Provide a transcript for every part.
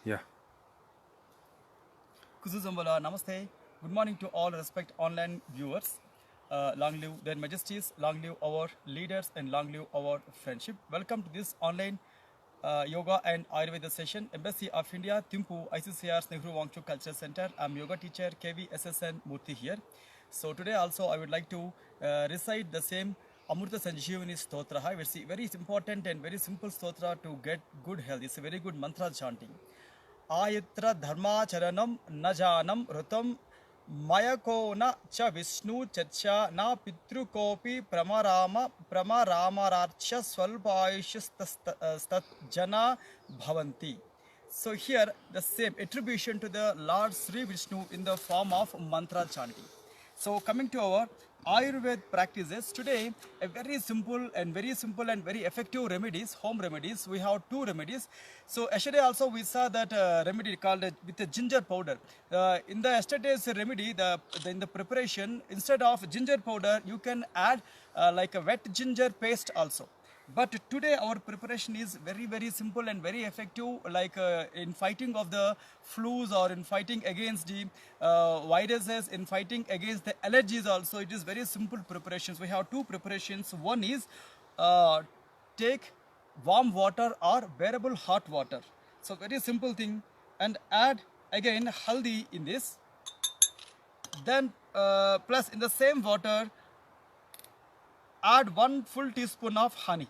Yeah. Kuzuzambala, Namaste. Good morning to all respect online viewers. Long live their majesties, long live our leaders, and long live our friendship. Welcome to this online yoga and Ayurveda session. Embassy of India, Thimpu, ICCR's Nehru Wangchuk Culture Center. I'm yoga teacher KVSSN Murthy here. So today also I would like to recite the same Amrita Sanjeevani Stotra. It's a very important and very simple stotra to get good health. It's a very good mantra chanting. आयत्र धर्माचरणं न जानम ऋतं मयको न च विष्णु चर्चा न पितृकोपि प्रमरामरार्च स्वल्पायुष्यस्तजना भवन्ति. So here the same attribution to the Lord Sri Vishnu in the form of mantra chanting. So coming to our Ayurveda practices today, a very simple and very effective remedies, home remedies. We have two remedies. So yesterday also we saw that remedy called with the ginger powder. In the yesterday's remedy, in the preparation, instead of ginger powder, you can add like a wet ginger paste also. But today our preparation is very simple and very effective, like in fighting of the flus or in fighting against the viruses, in fighting against the allergies also. It is very simple preparations. We have two preparations. One is take warm water or bearable hot water. So very simple thing, and add again haldi in this. Then plus in the same water add 1 full teaspoon of honey.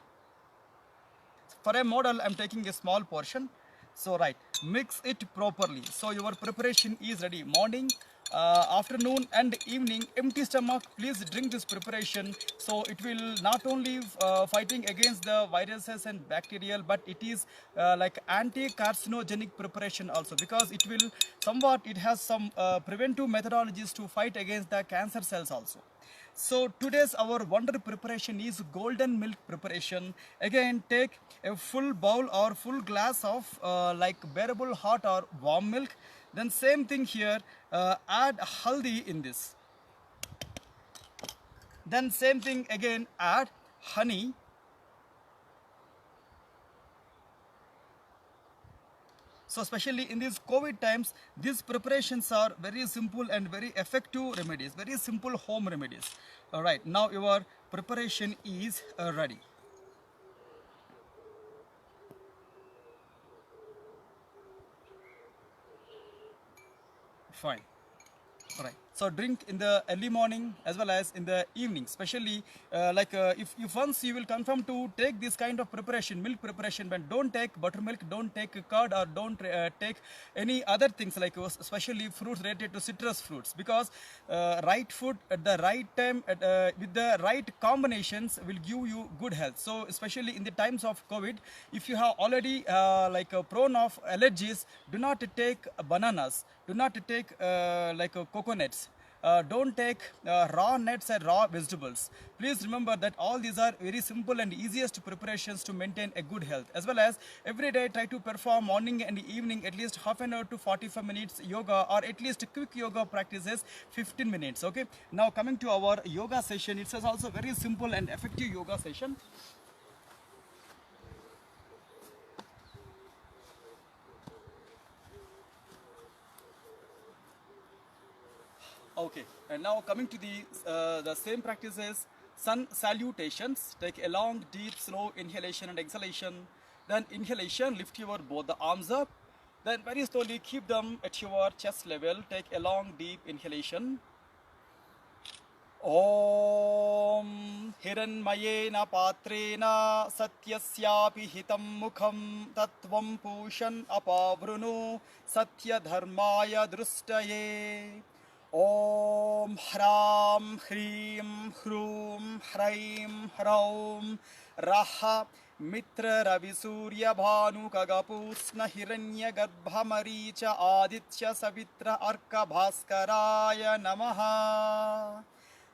For a model, I'm taking a small portion. So right, mix it properly. So your preparation is ready. Morning, afternoon and evening, empty stomach, please drink this preparation. So it will not only fighting against the viruses and bacterial, but it is like anti-carcinogenic preparation also, because it will somewhat, it has some preventive methodologies to fight against the cancer cells also. So today's our wonder preparation is golden milk preparation. Again, take a full bowl or full glass of like bearable hot or warm milk. Then same thing here, add haldi in this. Then same thing again, add honey. So especially in these COVID times, these preparations are very simple and very effective remedies, very simple home remedies. All right, now your preparation is ready. Fine. All right. So drink in the early morning as well as in the evening. Especially if once you will confirm to take this kind of preparation, milk preparation, but don't take buttermilk, don't take curd, or don't take any other things like especially fruits related to citrus fruits, because right food at the right time with the right combinations will give you good health. So especially in the times of COVID, if you have already prone of allergies, do not take bananas, do not take coconuts, don't take raw nuts and raw vegetables. Please remember that all these are very simple and easiest preparations to maintain a good health. As well as every day try to perform morning and evening at least half an hour to 45 minutes yoga, or at least quick yoga practices 15 minutes. Okay, now coming to our yoga session, it is also very simple and effective yoga session. Okay, and now coming to the same practices, sun salutations. Take a long, deep, slow inhalation and exhalation. Then inhalation, lift your both the arms up. Then very slowly keep them at your chest level. Take a long, deep inhalation. ॐ हिरण्मयेन पात्रेण सत्यस्यापि हितं मुखं तत्त्वं पूषन् अपावृणु सत्यधर्माय दृष्टये. ॐ ह्रां ह्रीं ह्रूं ह्रैं ह्रौं रः मित्ररविसूर्यभानुकगपूष्ण हिरण्यगर्भमरीच आदित्य सवित्र अर्कभास्कराय नमः.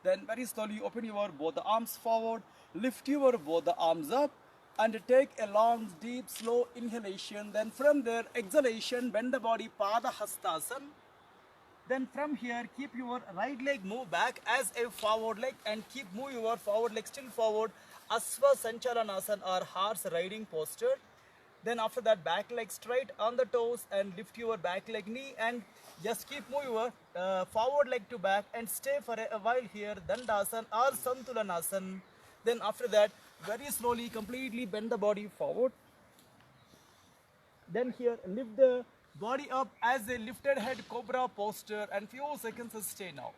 Then very slowly open your both the arms forward, lift your both the arms up, and take a long, deep, slow inhalation. Then from there, exhalation, bend the body, Pada Hastasana. Then from here, keep your right leg move back as a forward leg, and keep move your forward leg still forward, Asva Sanchalanasana or horse riding posture. Then after that, back leg straight on the toes and lift your back leg knee and just keep move your forward leg to back and stay for a while here, Dandasana or Santulanasana. Then after that, very slowly, completely bend the body forward. Then here, lift the body up as a lifted head cobra posture and few seconds stay now.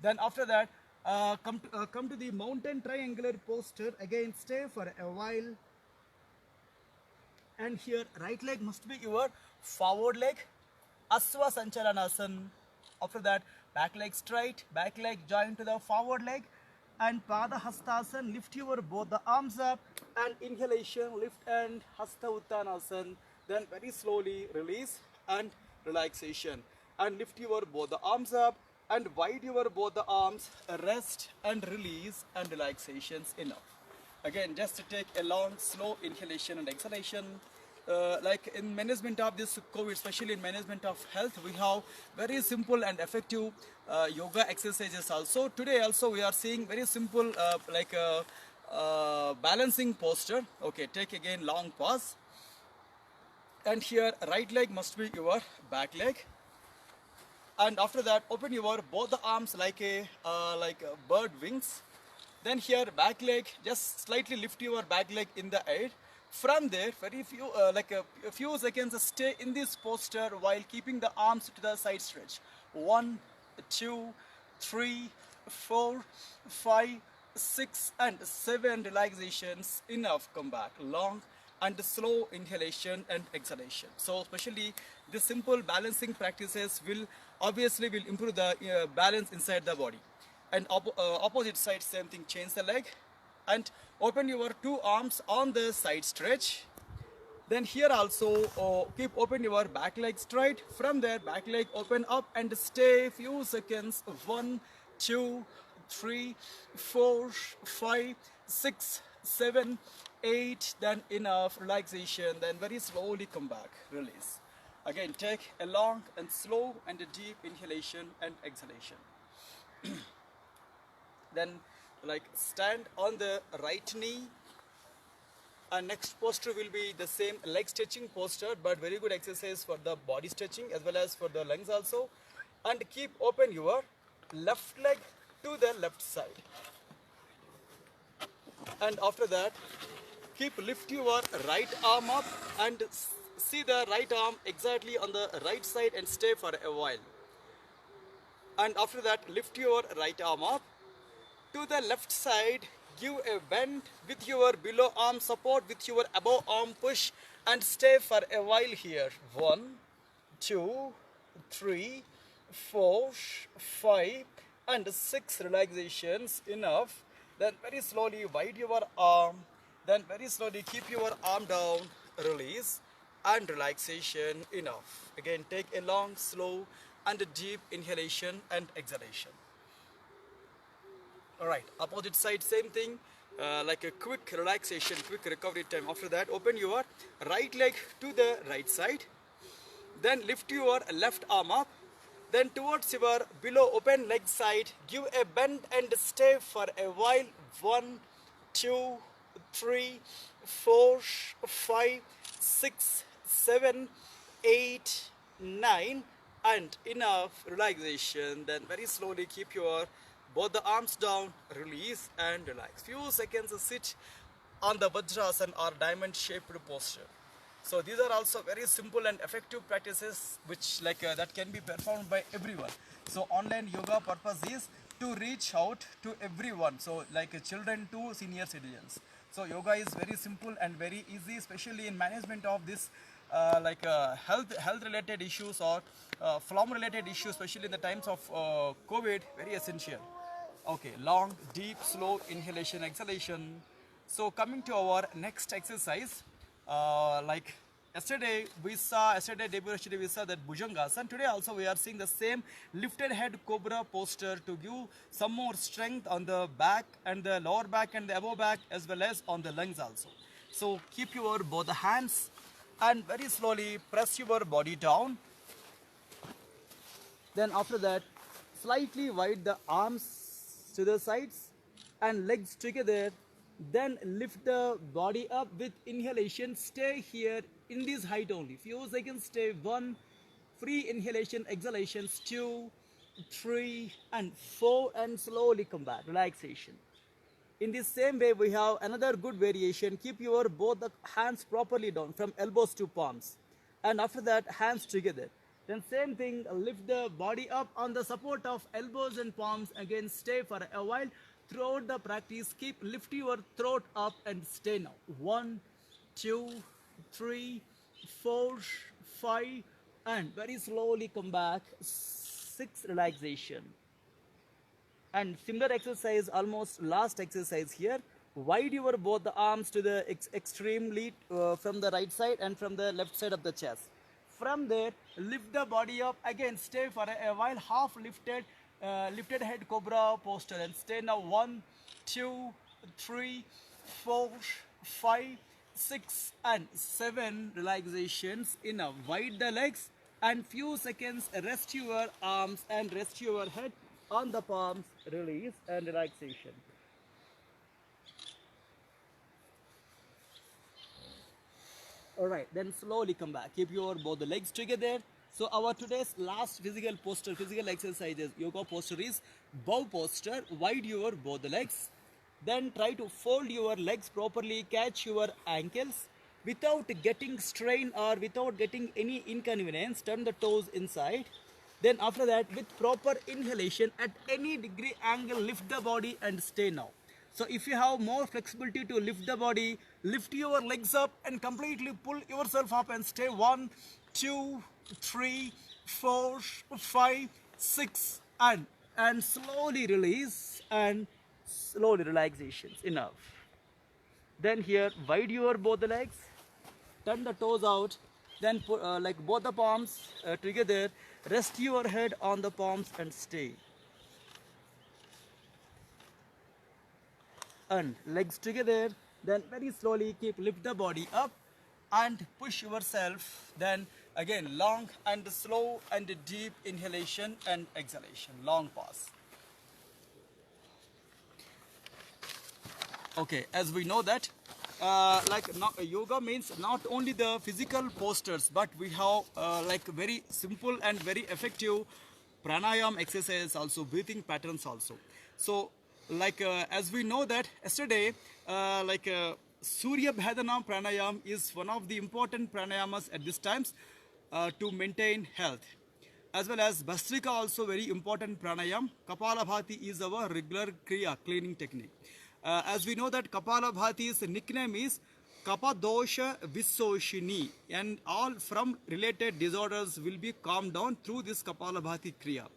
Then after that, come to the mountain triangular posture. Again, stay for a while. And here, right leg must be your forward leg, Asva Sanchalanasana. After that, back leg straight, back leg join to the forward leg, and Pada Hastasana. Lift your both the arms up, and inhalation, lift and Hasta Uttanasana. Then very slowly release and relaxation, and lift your both the arms up and wide your both the arms, rest and release and relaxations enough. Again, just to take a long, slow inhalation and exhalation. Like in management of this COVID, especially in management of health, we have very simple and effective yoga exercises also. Today also we are seeing very simple balancing posture. Okay, take again long pause. And here right leg must be your back leg. And after that, open your both the arms like a bird wings. Then here back leg, just slightly lift your back leg in the air. From there, very few a few seconds stay in this posture while keeping the arms to the side stretch. 1, 2, 3, 4, 5, 6 and 7 relaxations. Enough. Come back. Long and slow inhalation and exhalation. So especially the simple balancing practices will improve the balance inside the body. And opposite side, same thing, change the leg and open your two arms on the side stretch. Then here also keep open your back leg straight. From there, back leg open up and stay few seconds. 1, 2, 3, 4, 5, 6, 7, 8. Then enough relaxation. Then very slowly come back, release. Again, take a long and slow and a deep inhalation and exhalation. Then like stand on the right knee, and next posture will be the same leg stretching posture, but very good exercise for the body stretching as well as for the lungs also. And keep open your left leg to the left side. And after that, keep lift your right arm up and see the right arm exactly on the right side and stay for a while. And after that, lift your right arm up to the left side, give a bend with your below arm support with your above arm push and stay for a while here. 1, 2, 3, 4, 5 and 6 relaxations. Enough. Then very slowly wide your arm, then very slowly keep your arm down, release and relaxation. Enough. Again, take a long, slow and a deep inhalation and exhalation. Alright, opposite side, same thing, like a quick relaxation, quick recovery time. After that, open your right leg to the right side. Then lift your left arm up. Then towards your below open leg side, give a bend and stay for a while. 1, 2, 3, 4, 5, 6, 7, 8, 9 and enough relaxation. Then very slowly keep your both the arms down, release and relax. Few seconds sit on the Vajrasana or diamond shaped posture. So these are also very simple and effective practices which that can be performed by everyone. So online yoga purpose is to reach out to everyone. So children to senior citizens. So yoga is very simple and very easy, especially in management of this health related issues or phlegm related issues, especially in the times of COVID, very essential. Okay, long, deep, slow inhalation, exhalation. So coming to our next exercise, yesterday we saw that Bhujangasana. Today also we are seeing the same lifted head cobra posture to give some more strength on the back and the lower back and the above back as well as on the lungs also. So keep your both the hands and very slowly press your body down. Then after that, slightly wide the arms to the sides and legs together Then lift the body up with inhalation. Stay here in this height only. Few seconds stay. 1, free inhalation, exhalations. 2, 3, and 4, and slowly come back. Relaxation. In the same way, we have another good variation. Keep your both the hands properly down from elbows to palms. And after that, hands together. Then same thing, lift the body up on the support of elbows and palms. Again, stay for a while. Throughout the practice, keep lift your throat up and stay now. 1, 2, 3, 4, 5, and very slowly come back. 6, relaxation. And similar exercise, almost last exercise here. Wide your both the arms to the extremely from the right side and from the left side of the chest. From there, lift the body up. Again, stay for a while. Half lifted, lifted head cobra posture, and stay now. 1, 2, 3, 4, 5, 6, and 7 relaxations. In a wide the legs, and few seconds rest your arms and rest your head on the palms. Release and relaxation. Alright, then slowly come back. Keep your both the legs together. So our today's last physical posture, physical exercises, yoga posture is bow posture. Wide your both the legs. Then try to fold your legs properly, catch your ankles without getting strain or without getting any inconvenience. Turn the toes inside. Then after that, with proper inhalation at any degree angle, lift the body and stay now. So if you have more flexibility to lift the body, lift your legs up and completely pull yourself up and stay. 1, 2, 3, 4, 5, 6, and slowly release and slowly relaxations. Enough. Then here, wide your both the legs, turn the toes out, then put, like both the palms together, rest your head on the palms and stay. And legs together, then very slowly lift the body up and push yourself. Then again, long and slow and deep inhalation and exhalation, long pause. Okay, as we know that yoga means not only the physical postures, but we have like very simple and very effective pranayam exercises also, breathing patterns also. So as we know that yesterday, Surya Bhadana pranayam is one of the important pranayamas at this times to maintain health. As well as Bhastrika, also very important pranayam. Kapalabhati is our regular kriya, cleaning technique. As we know that Kapalabhati's nickname is Kapadosha Visoshini, and all from related disorders will be calmed down through this Kapalabhati kriya.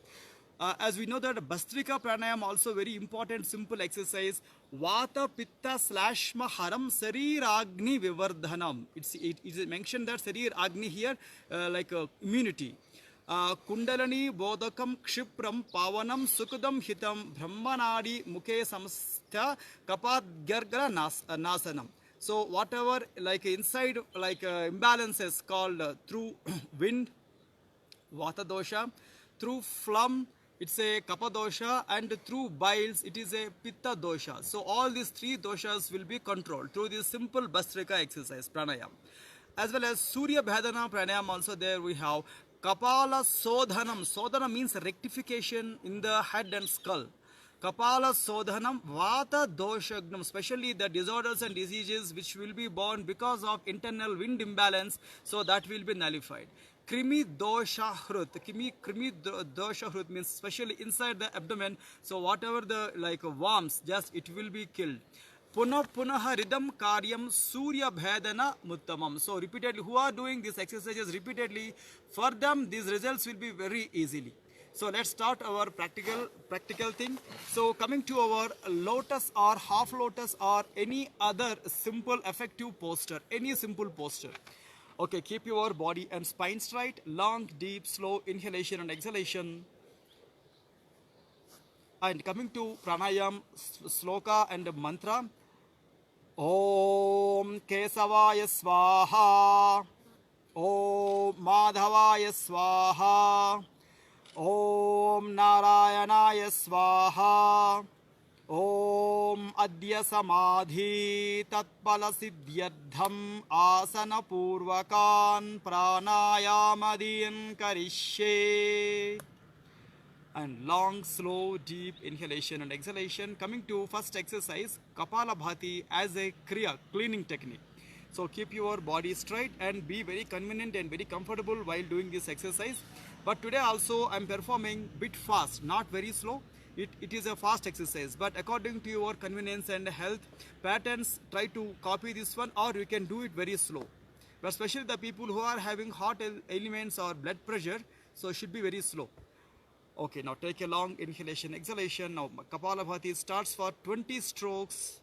As we know that Bhastrika pranayam also very important simple exercise. Vata Pitta Slashma Haram Sarir Agni Vivardhanam. It is mentioned that Sarir Agni here immunity. Kundalani Bodhakam Kshipram Pavanam Sukudam Hitam Brahmanadi Mukhe Samstha Kapat Gargara Nasanam. So whatever inside imbalances called through wind, Vata dosha, through phlegm it's a Kapha dosha, and through biles it is a Pitta dosha. So all these 3 doshas will be controlled through this simple Bhastrika exercise pranayam. As well as Surya Bhadana pranayam also, there we have Kapala Sodhanam. Sodhana means rectification in the head and skull. Kapala Sodhanam Vata Doshagnam, especially the disorders and diseases which will be born because of internal wind imbalance, so that will be nullified. Krimi Dosha Hrut. Krimi Dosha Hrut means especially inside the abdomen, so whatever the worms, just it will be killed. Punah Ridam Karyam Surya Bhadana Muttamam. So repeatedly, who are doing these exercises repeatedly, for them these results will be very easily. So let's start our practical thing. So coming to our lotus or half lotus or any other simple effective posture, any simple posture. Okay, keep your body and spine straight, long, deep, slow inhalation and exhalation. And coming to pranayam, sloka and mantra. Om Kesavaya Swaha, Om Madhavaya Swaha, Om Narayanaya Swaha, Om Adya Samadhi Tatpala Siddhyardham Asana Purvakan Pranayamadiyan Karishe. And long, slow, deep inhalation and exhalation. Coming to first exercise, Kapalabhati as a Kriya, cleaning technique. So keep your body straight and be very convenient and very comfortable while doing this exercise. But today also I'm performing bit fast, not very slow. It is a fast exercise, but according to your convenience and health patterns, try to copy this one, or you can do it very slow. But especially the people who are having heart ailments or blood pressure, so it should be very slow. Okay, now take a long inhalation, exhalation. Now Kapalabhati starts for 20 strokes.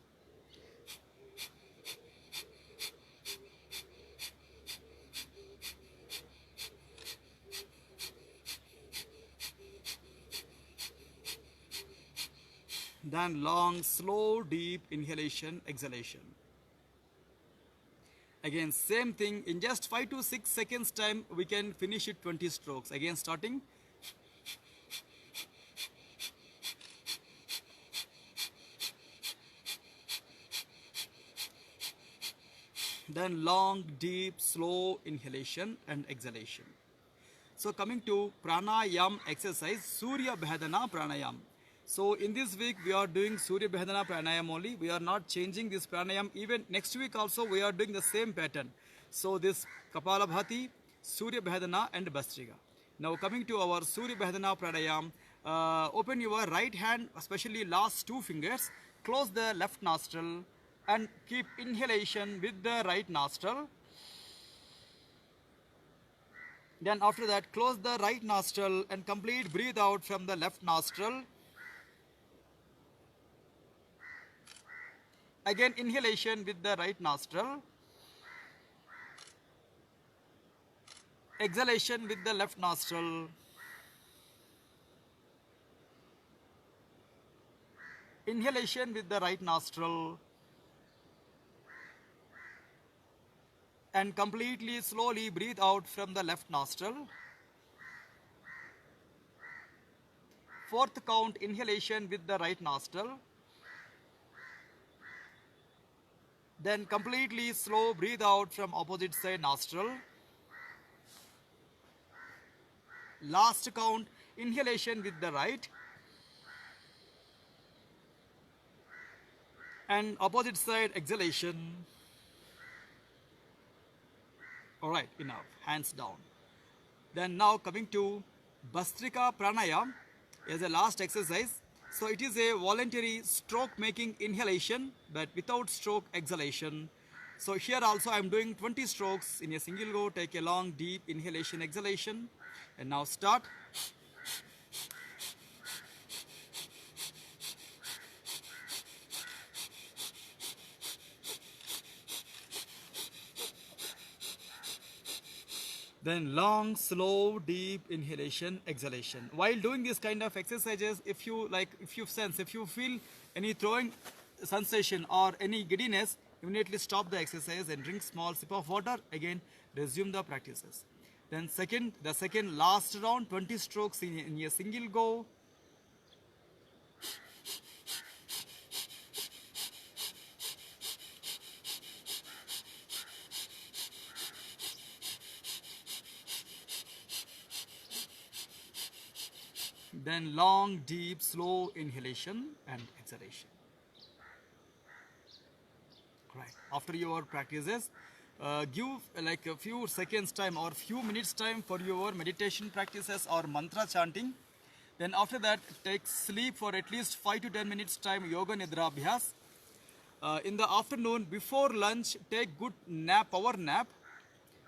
Then long, slow, deep inhalation, exhalation. Again, same thing. In just 5 to 6 seconds time, we can finish it 20 strokes. Again, starting. Then long, deep, slow inhalation and exhalation. So coming to pranayam exercise, Surya Bhedana pranayam. So in this week we are doing Surya Bhedana pranayam only. We are not changing this pranayam. Even next week also we are doing the same pattern. So this Kapalabhati, Surya Bhedana and Bhastrika. Now coming to our Surya Bhedana pranayam, open your right hand, especially last two fingers, close the left nostril and keep inhalation with the right nostril. Then after that, close the right nostril and complete breathe out from the left nostril. Again, inhalation with the right nostril. Exhalation with the left nostril. Inhalation with the right nostril. And completely slowly breathe out from the left nostril. Fourth count, inhalation with the right nostril. Then completely slow breathe out from opposite side nostril. Last count, inhalation with the right. And opposite side exhalation. Alright, enough. Hands down. Then now coming to Bhastrika Pranayam as a last exercise. So it is a voluntary stroke making inhalation but without stroke exhalation. So here also I am doing 20 strokes in a single go. Take a long deep inhalation, exhalation. And now start. Then long, slow, deep inhalation, exhalation. While doing this kind of exercises, if you feel any throwing sensation or any giddiness, immediately stop the exercise and drink small sip of water. Again, resume the practices. Then the second last round, 20 strokes in a single go. Then long, deep, slow inhalation and exhalation. Right. After your practices, give like a few seconds time or few minutes time for your meditation practices or mantra chanting. Then after that, take sleep for at least 5 to 10 minutes time, yoga nidra abhyas. In the afternoon, before lunch, take good nap, power nap.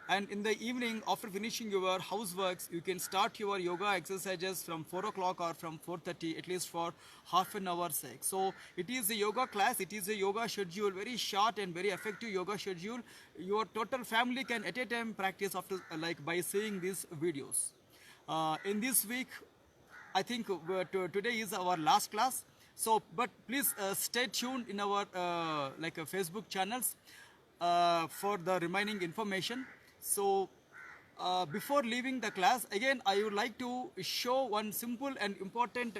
And in the evening, after finishing your houseworks, you can start your yoga exercises from 4 o'clock or from 4:30, at least for half an hour sake. So it is a yoga class, it is a yoga schedule, very short and very effective yoga schedule. Your total family can at a time practice after by seeing these videos. In this week, I think today is our last class. So, but please stay tuned in our Facebook channels for the remaining information. So before leaving the class, again, I would like to show one simple and important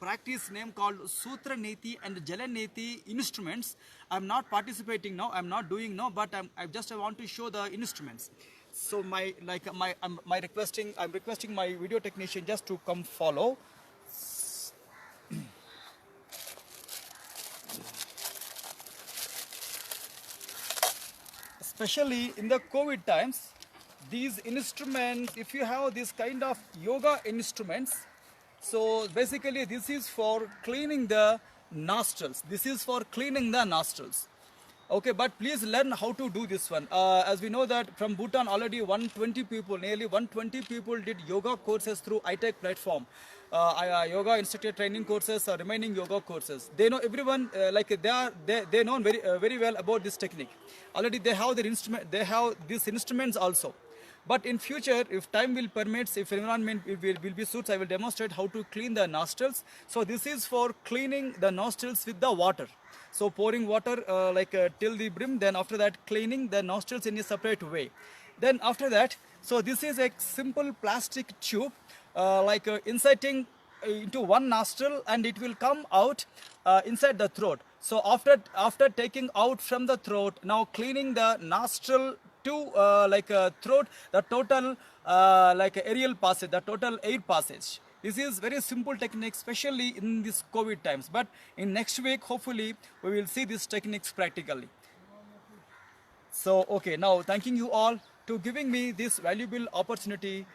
practice name called Sutra Neti and Jala Neti instruments. I'm not participating now, I'm not doing now, but I just want to show the instruments. So I'm requesting my video technician just to come follow. Especially in the COVID times, these instruments, if you have this kind of yoga instruments, so basically this is for cleaning the nostrils. This is for cleaning the nostrils. Okay, but please learn how to do this one. As we know that from Bhutan already 120 people, nearly 120 people did yoga courses through iTech platform. Yoga instructor training courses or remaining yoga courses. They know everyone they know very well about this technique. Already they have their instrument. They have these instruments also. But in future, if time will permit, if environment will be suits, I will demonstrate how to clean the nostrils. So this is for cleaning the nostrils with the water. So pouring water till the brim, then after that cleaning the nostrils in a separate way. Then after that, so this is a simple plastic tube inserting into one nostril and it will come out inside the throat. So after taking out from the throat, now cleaning the nostril to throat, the total aerial passage, the total air passage. This is very simple technique, especially in this COVID times. But in next week, hopefully, we will see these techniques practically. So, okay, now thanking you all to giving me this valuable opportunity.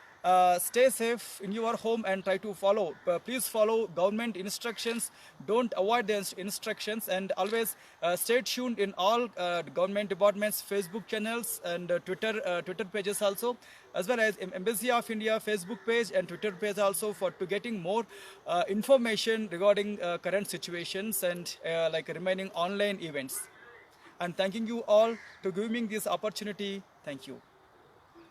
Stay safe in your home and try to follow. Please follow government instructions. Don't avoid the instructions and always stay tuned in all government departments, Facebook channels and Twitter pages also, as well as Embassy of India Facebook page and Twitter page also to getting more information regarding current situations and remaining online events. And thanking you all to giving me this opportunity. Thank you.